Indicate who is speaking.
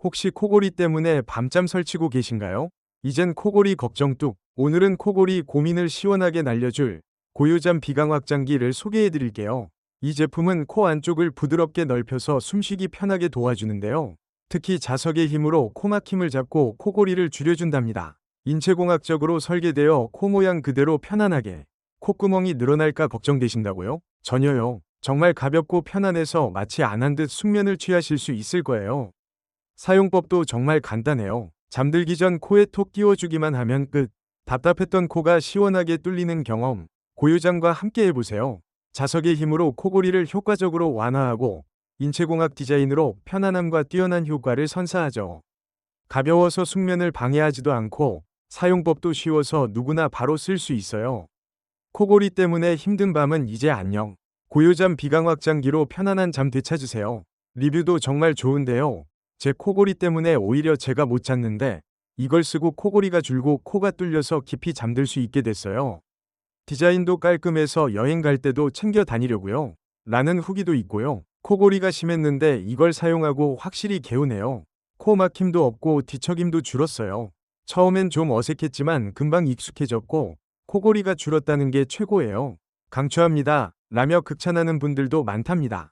Speaker 1: 혹시 코골이 때문에 밤잠 설치고 계신가요? 이젠 코골이 걱정 뚝. 오늘은 코골이 고민을 시원하게 날려줄 고요잠 비강 확장기를 소개해 드릴게요. 이 제품은 코 안쪽을 부드럽게 넓혀서 숨쉬기 편하게 도와주는데요. 특히 자석의 힘으로 코막힘을 잡고 코골이를 줄여준답니다. 인체공학적으로 설계되어 코 모양 그대로 편안하게 콧구멍이 늘어날까 걱정되신다고요? 전혀요. 정말 가볍고 편안해서 마치 안 한 듯 숙면을 취하실 수 있을 거예요. 사용법도 정말 간단해요. 잠들기 전 코에 톡 끼워주기만 하면 끝. 답답했던 코가 시원하게 뚫리는 경험, 고요잠과 함께 해보세요. 자석의 힘으로 코골이를 효과적으로 완화하고 인체공학 디자인으로 편안함과 뛰어난 효과를 선사하죠. 가벼워서 숙면을 방해하지도 않고 사용법도 쉬워서 누구나 바로 쓸 수 있어요. 코골이 때문에 힘든 밤은 이제 안녕. 고요잠 비강 확장기로 편안한 잠 되찾으세요. 리뷰도 정말 좋은데요. 제 코골이 때문에 오히려 제가 못 잤는데 이걸 쓰고 코골이가 줄고 코가 뚫려서 깊이 잠들 수 있게 됐어요. 디자인도 깔끔해서 여행 갈 때도 챙겨 다니려고요. 라는 후기도 있고요. 코골이가 심했는데 이걸 사용하고 확실히 개운해요. 코 막힘도 없고 뒤척임도 줄었어요. 처음엔 좀 어색했지만 금방 익숙해졌고 코골이가 줄었다는 게 최고예요. 강추합니다. 라며 극찬하는 분들도 많답니다.